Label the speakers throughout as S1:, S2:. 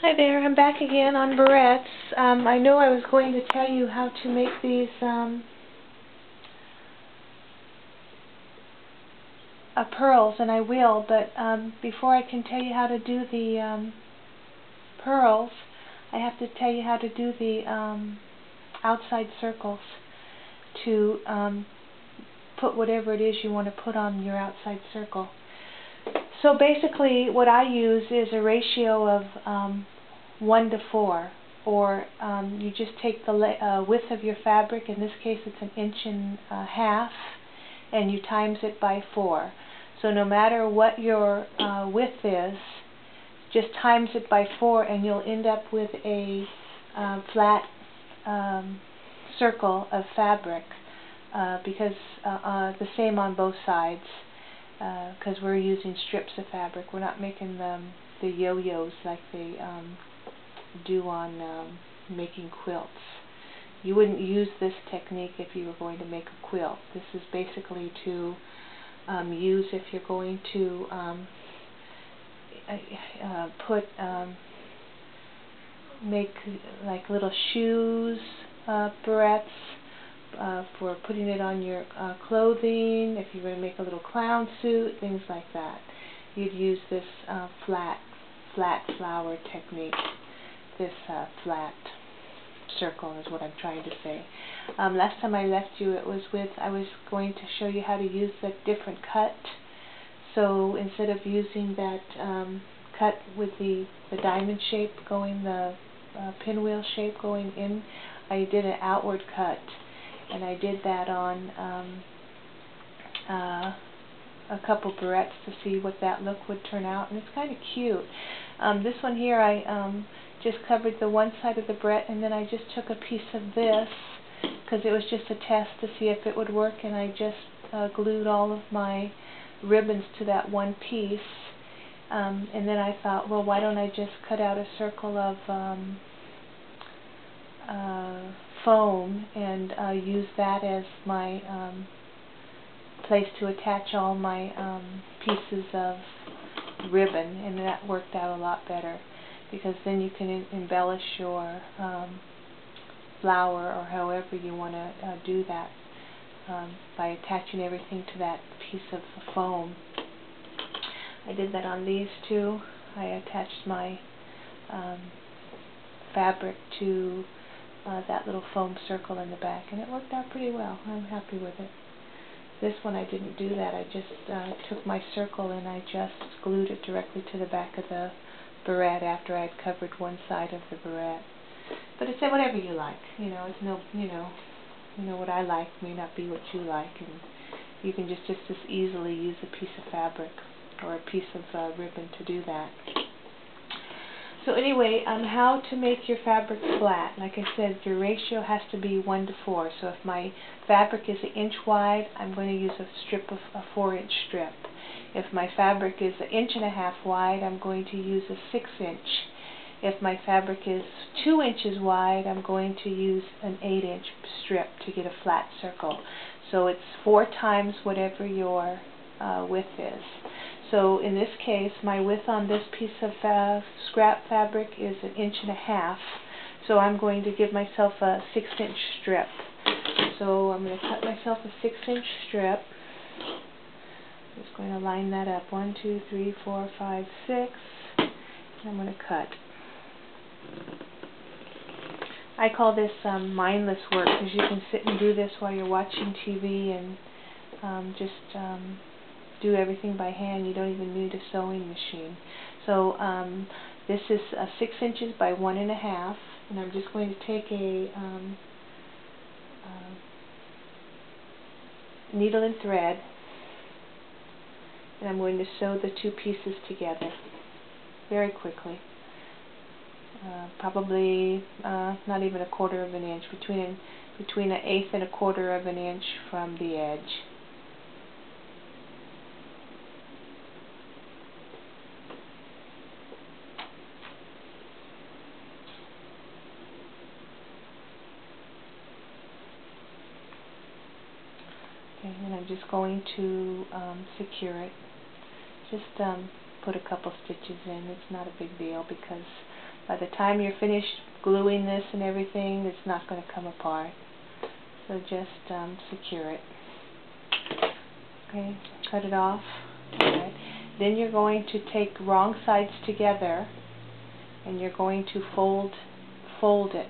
S1: Hi there, I'm back again on Barrettes. I know I was going to tell you how to make these pearls, and I will, but before I can tell you how to do the pearls, I have to tell you how to do the outside circles to put whatever it is you want to put on your outside circle. So basically what I use is a ratio of 1 to 4, or you just take the width of your fabric. In this case it's 1.5 inches, and you times it by 4. So no matter what your width is, just times it by 4 and you'll end up with a flat circle of fabric, because the same on both sides, because we're using strips of fabric. We're not making the yo-yos like they do on making quilts. You wouldn't use this technique if you were going to make a quilt. This is basically to use if you're going to make like little shoes, barrettes, for putting it on your clothing, if you're going to make a little clown suit, things like that. You'd use this flat flower technique, this flat circle is what I'm trying to say. Last time I left you, I was going to show you how to use the different cut. So instead of using that cut with the diamond shape going, the pinwheel shape going in, I did an outward cut. And I did that on a couple barrettes to see what that look would turn out, and it's kind of cute. This one here, I just covered the one side of the barrette, and then I just took a piece of this because it was just a test to see if it would work, and I just glued all of my ribbons to that one piece. And then I thought, well, why don't I just cut out a circle of foam and use that as my place to attach all my pieces of ribbon, and that worked out a lot better, because then you can embellish your flower or however you want to do that by attaching everything to that piece of foam. I did that on these two. I attached my fabric to that little foam circle in the back, and it worked out pretty well. I'm happy with it. This one I didn't do that. I just took my circle and I just glued it directly to the back of the barrette after I had covered one side of the barrette. But it's whatever you like. You know, it's no, you know what I like may not be what you like, and you can just as easily use a piece of fabric or a piece of ribbon to do that. So anyway, how to make your fabric flat. Like I said, your ratio has to be 1 to 4. So if my fabric is 1 inch wide, I'm going to use a strip of a 4-inch strip. If my fabric is 1.5 inches wide, I'm going to use a 6-inch. If my fabric is 2 inches wide, I'm going to use an 8-inch strip to get a flat circle. So it's 4 times whatever your width is. So in this case, my width on this piece of scrap fabric is 1.5 inches. So I'm going to give myself a 6-inch strip. So I'm going to cut myself a 6-inch strip. I'm just going to line that up. 1, 2, 3, 4, 5, 6. And I'm going to cut. I call this mindless work, because you can sit and do this while you're watching TV and just do everything by hand. You don't even need a sewing machine. So this is 6 inches by 1.5, and I'm just going to take a needle and thread, and I'm going to sew the two pieces together very quickly. Probably not even 1/4 of an inch, between 1/8 and 1/4 of an inch from the edge. Okay, and I'm just going to secure it. Just put a couple stitches in. It's not a big deal, because By the time you're finished gluing this and everything, it's not going to come apart. So just secure it. Okay, cut it off. Alright. Then you're going to take wrong sides together and you're going to fold it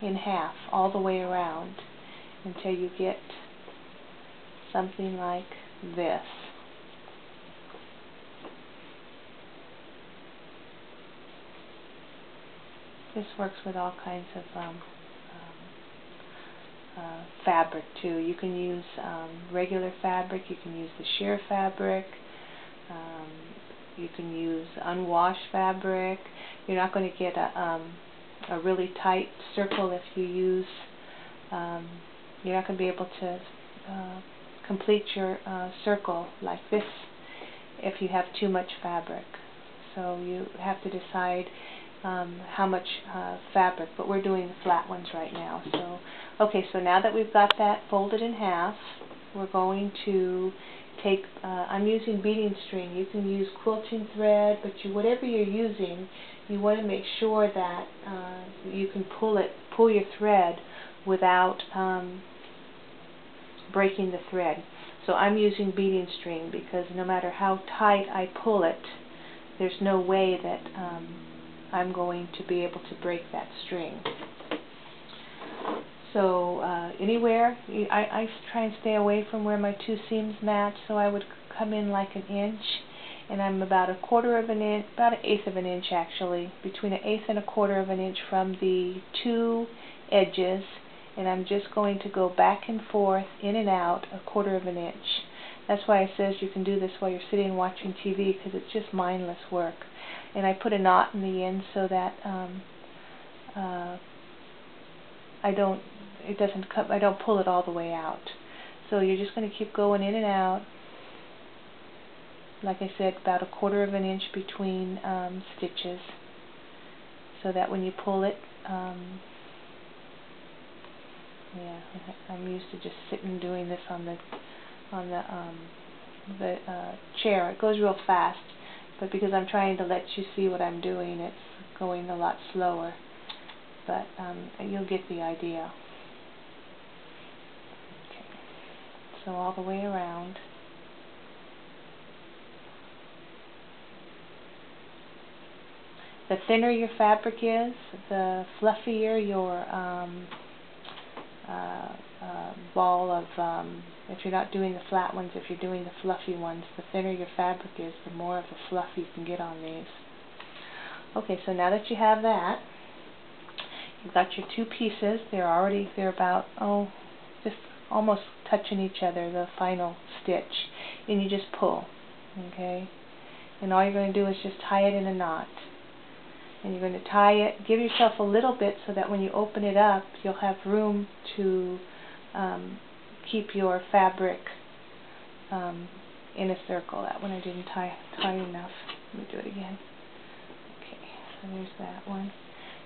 S1: in half all the way around until you get something like this. This works with all kinds of fabric too. You can use regular fabric, you can use the sheer fabric, you can use unwashed fabric. You're not going to get a really tight circle if you use, you're not going to be able to complete your circle like this if you have too much fabric. So you have to decide how much fabric, but we're doing the flat ones right now. So, okay, so now that we've got that folded in half, we're going to take, I'm using beading string. You can use quilting thread, but whatever you're using, you want to make sure that you can pull your thread without breaking the thread. So I'm using beading string because no matter how tight I pull it, there's no way that I'm going to be able to break that string. So anywhere, I try and stay away from where my two seams match, so I would come in like an inch, and I'm about a quarter of an inch, about an eighth of an inch actually, between an eighth and a quarter of an inch from the two edges, and I'm just going to go back and forth, in and out, a quarter of an inch. That's why it says you can do this while you're sitting watching TV, because it's just mindless work. And I put a knot in the end so that I don't pull it all the way out. So you're just going to keep going in and out. Like I said, about a quarter of an inch between stitches, so that when you pull it, yeah, I'm used to just sitting doing this on the chair. It goes real fast, but because I'm trying to let you see what I'm doing, it's going a lot slower. But you'll get the idea. Okay. So all the way around. The thinner your fabric is, the fluffier your ball of, if you're not doing the flat ones, if you're doing the fluffy ones, the thinner your fabric is, the more of the fluff you can get on these. Okay, so now that you have that, you've got your two pieces. They're about, just almost touching each other, the final stitch, and you just pull, okay? And all you're going to do is just tie it in a knot. And you're going to tie it, give yourself a little bit so that when you open it up, you'll have room to keep your fabric in a circle. That one I didn't tie enough. Let me do it again. Okay, so there's that one.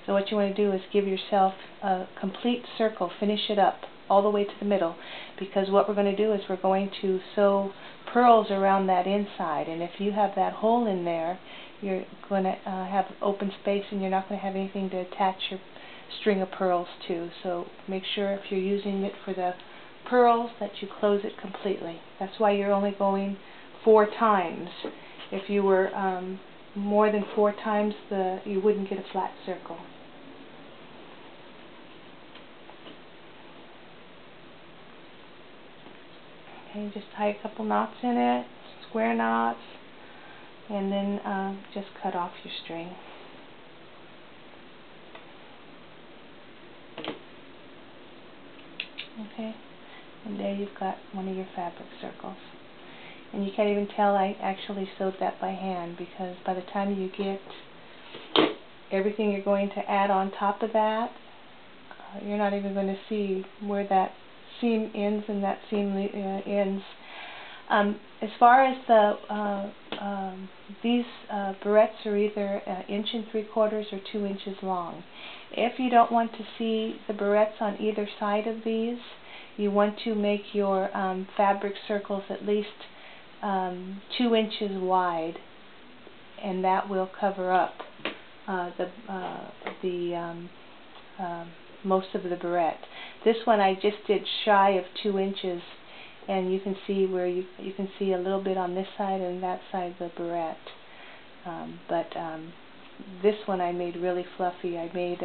S1: So what you want to do is give yourself a complete circle, finish it up all the way to the middle, because what we're going to do is we're going to sew pearls around that inside, and if you have that hole in there, you're going to have open space and you're not going to have anything to attach your string of pearls to. So make sure if you're using it for the pearls that you close it completely. That's why you're only going 4 times. If you were more than 4 times, you wouldn't get a flat circle. Okay, just tie a couple knots in it, square knots, and then just cut off your string. Okay, and there you've got one of your fabric circles. And you can't even tell I actually sewed that by hand, because by the time you get everything you're going to add on top of that, you're not even going to see where that seam ends and that seam ends. As far as these barrettes are either 1 3/4 or 2 inches long. If you don't want to see the barrettes on either side of these, you want to make your fabric circles at least 2 inches wide, and that will cover up most of the barrette. This one I just did shy of 2 inches, and you can see where you can see a little bit on this side and that side of the barrette. But this one I made really fluffy. I made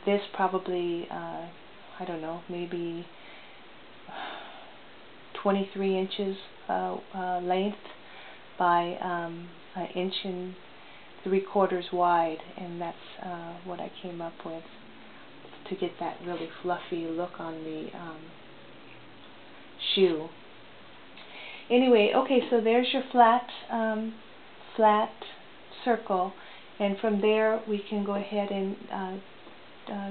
S1: this probably I don't know, maybe 23 inches length by 1 inch and 3/4 wide, and that's what I came up with to get that really fluffy look on the shoe. Anyway, okay, so there's your flat circle, and from there we can go ahead and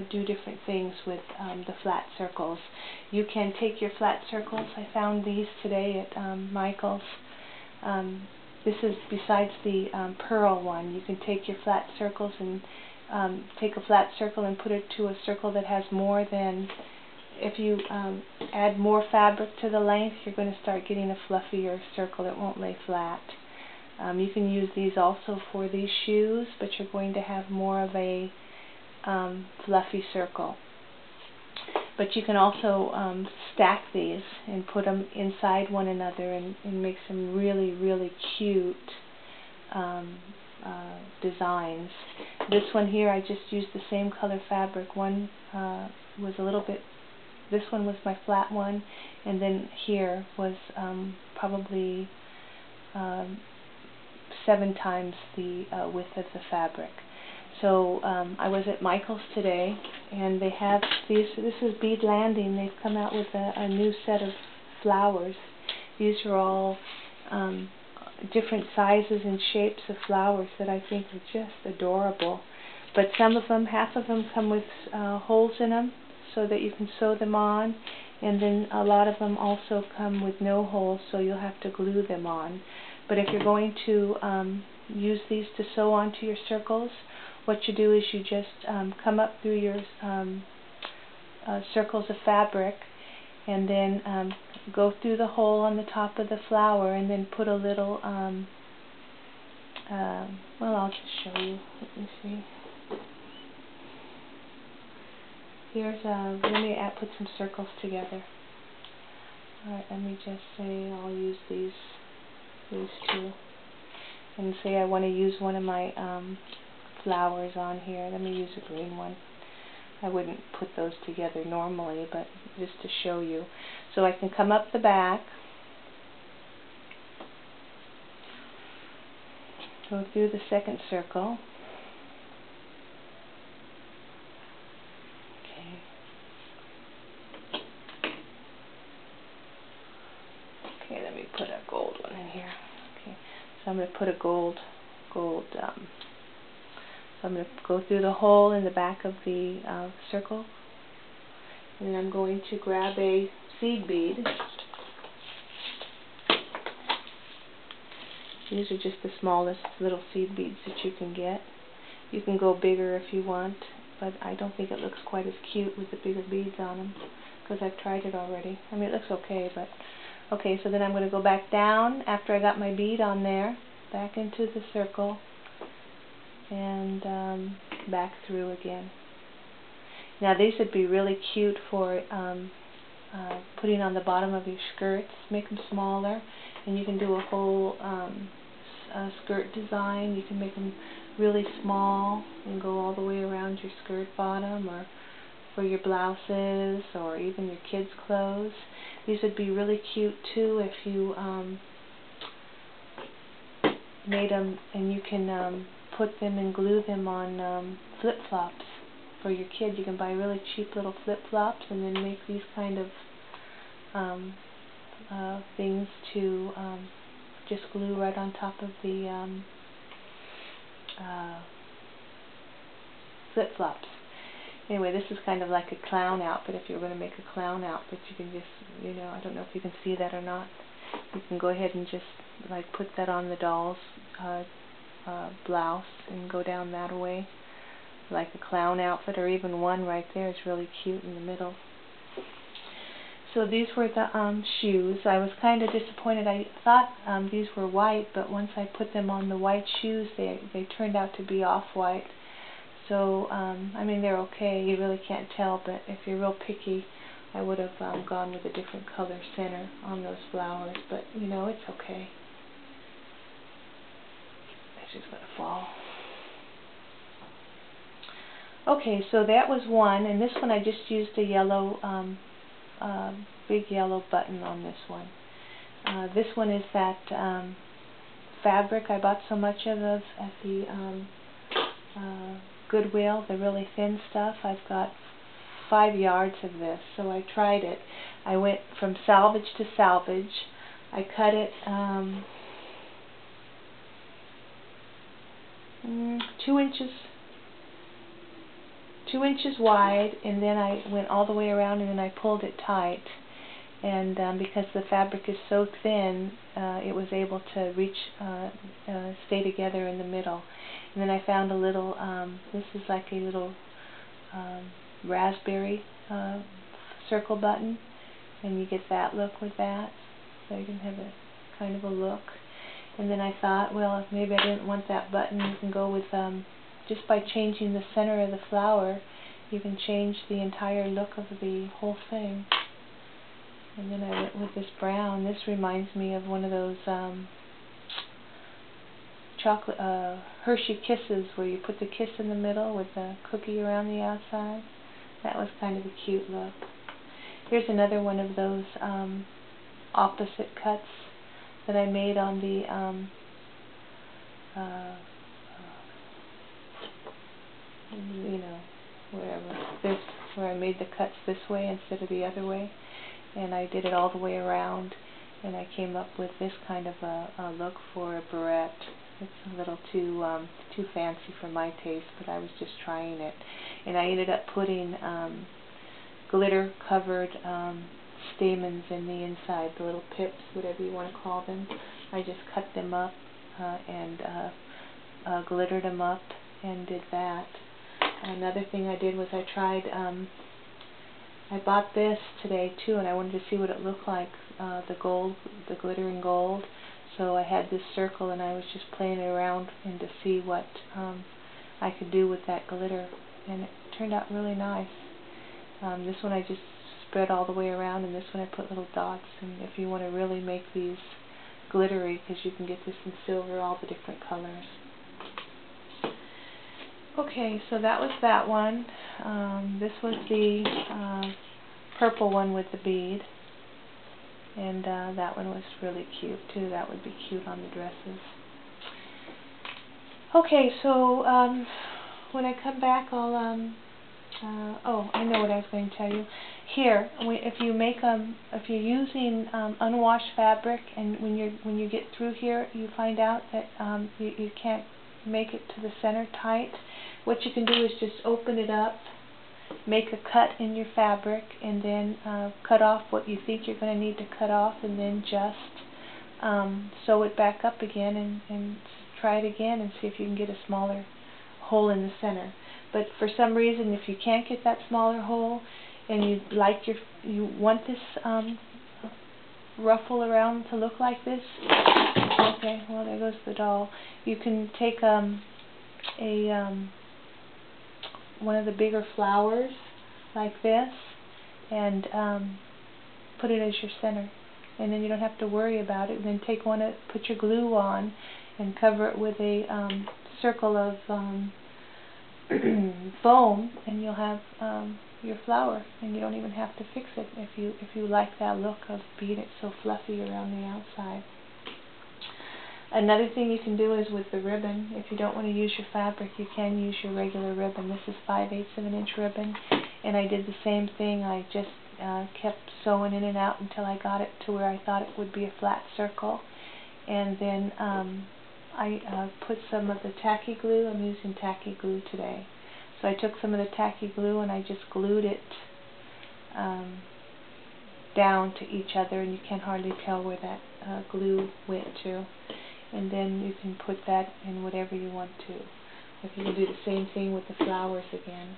S1: do different things with the flat circles. You can take your flat circles. I found these today at Michael's. This is besides the pearl one. You can take your flat circles and take a flat circle and put it to a circle that has more than, if you add more fabric to the length, you're going to start getting a fluffier circle. It won't lay flat. You can use these also for these shoes, but you're going to have more of a fluffy circle. But you can also stack these and put them inside one another and make some really, really cute designs. This one here, I just used the same color fabric. One was a little bit, this one was my flat one, and then here was probably 7 times the width of the fabric. So I was at Michael's today, and they have these. This is Bead Landing. They've come out with a new set of flowers. These are all different sizes and shapes of flowers that I think are just adorable. But some of them, half of them, come with holes in them so that you can sew them on, and then a lot of them also come with no holes, so you'll have to glue them on. But if you're going to use these to sew onto your circles, what you do is you just come up through your circles of fabric, and then go through the hole on the top of the flower, and then put a little, well, I'll just show you. Let me see. Here's, let me put some circles together. Alright, let me just say I'll use these two. And say I want to use one of my flowers on here. Let me use a green one. I wouldn't put those together normally, but just to show you. So I can come up the back, go through the second circle. Okay. Okay, let me put a gold one in here. Okay, so I'm going to put a gold. So I'm going to go through the hole in the back of the circle, and then I'm going to grab a seed bead. These are just the smallest little seed beads that you can get. You can go bigger if you want, but I don't think it looks quite as cute with the bigger beads on them, because I've tried it already. I mean, it looks okay, but okay, so then I'm going to go back down after I got my bead on there, back into the circle, and back through again. Now these would be really cute for putting on the bottom of your skirts. Make them smaller, and you can do a whole skirt design. You can make them really small and go all the way around your skirt bottom, or for your blouses, or even your kids' clothes. These would be really cute too if you made them, and you can put them and glue them on flip-flops for your kid. You can buy really cheap little flip-flops and then make these kind of things to just glue right on top of the flip-flops. Anyway, this is kind of like a clown outfit. If you're going to make a clown outfit, you can just, you know, I don't know if you can see that or not. You can go ahead and just like put that on the doll's blouse and go down that way, like a clown outfit, or even one right there is really cute in the middle. so these were the shoes. I was kind of disappointed. I thought these were white, but once I put them on the white shoes, they turned out to be off-white. So, I mean, they're okay. You really can't tell, but if you're real picky, I would have gone with a different color center on those flowers, but, you know, it's okay. It's just going to fall. Okay, so that was one, and this one I just used a yellow, big yellow button on this one. This one is that fabric I bought so much of at the Goodwill, the really thin stuff. I've got 5 yards of this, so I tried it. I went from salvage to salvage. I cut it 2 inches wide, and then I went all the way around, and then I pulled it tight. And because the fabric is so thin, it was able to stay together in the middle. And then I found a little, this is like a little raspberry circle button, and you get that look with that. So you can have a kind of a look. And then I thought, well, if maybe I didn't want that button, you can go with, just by changing the center of the flower, you can change the entire look of the whole thing. And then I went with this brown. This reminds me of one of those chocolate Hershey Kisses, where you put the kiss in the middle with the cookie around the outside. That was kind of a cute look. Here's another one of those opposite cuts that I made on the you know, wherever. This, where I made the cuts this way instead of the other way. And I did it all the way around, and I came up with this kind of a look for a barrette. It's a little too fancy for my taste, but I was just trying it. And I ended up putting glitter covered stamens in the inside, the little pips, whatever you want to call them. I just cut them up and glittered them up and did that. Another thing I did was I tried, I bought this today too, and I wanted to see what it looked like, the gold, the glittering gold. So I had this circle, and I was just playing around and to see what I could do with that glitter, and it turned out really nice. This one I just spread all the way around, and this one I put little dots. And if you want to really make these glittery, because you can get this in silver, all the different colors. Okay, so that was that one. This was the purple one with the bead, and that one was really cute too. That would be cute on the dresses. Okay, so when I come back, I'll oh, I know what I was going to tell you. Here, if you're using unwashed fabric, and when you get through here, you find out that you can't make it to the center tight. What you can do is just open it up, make a cut in your fabric, and then cut off what you think you're going to need to cut off, and then just sew it back up again and try it again and see if you can get a smaller hole in the center. But for some reason, if you can't get that smaller hole, and you want this ruffle around to look like this, okay, well, there goes the doll. You can take one of the bigger flowers like this and put it as your center, and then you don't have to worry about it. And then take one, put your glue on, and cover it with a circle of foam, and you'll have your flower, and you don't even have to fix it if you like that look of being it so fluffy around the outside. Another thing you can do is with the ribbon. If you don't want to use your fabric, you can use your regular ribbon. This is 5/8 of an inch ribbon, and I did the same thing. I just kept sewing in and out until I got it to where I thought it would be a flat circle, and then I put some of the tacky glue. I'm using tacky glue today. So I took some of the tacky glue and I just glued it down to each other, and you can hardly tell where that glue went to. And then you can put that in whatever you want to. If you can do the same thing with the flowers again.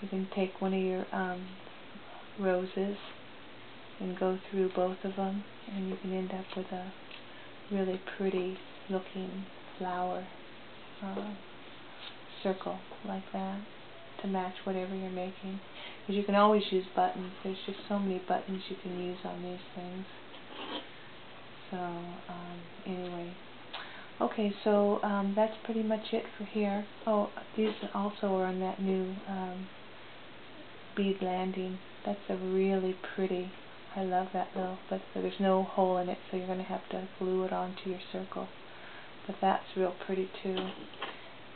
S1: You can take one of your roses and go through both of them, and you can end up with a really pretty looking flower circle like that to match whatever you're making. Because you can always use buttons. There's just so many buttons you can use on these things. So anyway, okay, so that's pretty much it for here. Oh, these also are on that new bead landing. That's a really pretty. I love that little, but there's no hole in it, so you're going to have to glue it onto your circle. But that's real pretty too.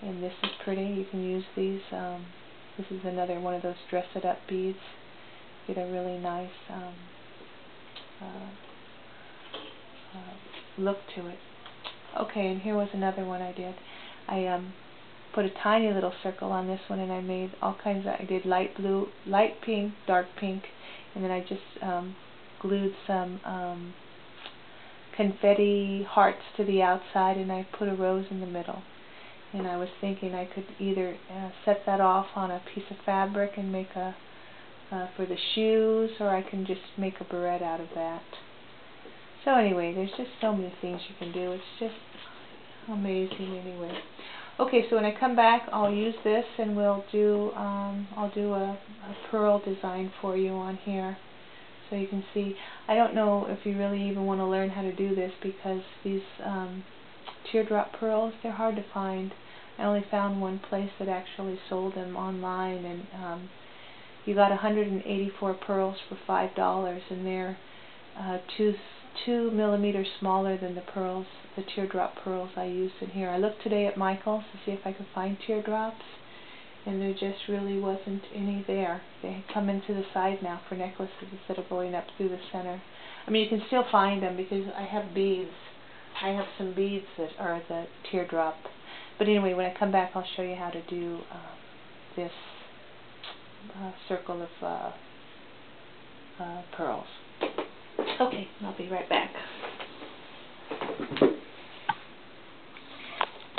S1: And this is pretty. You can use these. This is another one of those dress-it-up beads. Get a really nice look to it. Okay, and here was another one I did. I put a tiny little circle on this one, and I made all kinds of. I did light blue, light pink, dark pink, and then I just glued some confetti hearts to the outside, and I put a rose in the middle. And I was thinking I could either set that off on a piece of fabric and make a for the shoes, or I can just make a barrette out of that. So anyway, there's just so many things you can do. It's just amazing anyway. Okay, so when I come back, I'll use this, and we'll do I'll do a pearl design for you on here, so you can see. I don't know if you really even want to learn how to do this, because these teardrop pearls, they're hard to find. I only found one place that actually sold them online, and you got 184 pearls for $5, and they're 2 millimeters smaller than the pearls, the teardrop pearls I used in here. I looked today at Michael's to see if I could find teardrops, and there just really wasn't any there. They come into the side now for necklaces instead of going up through the center. I mean, you can still find them because I have beads. I have some beads that are the teardrop. But anyway, when I come back, I'll show you how to do this circle of pearls. Okay, I'll be right back.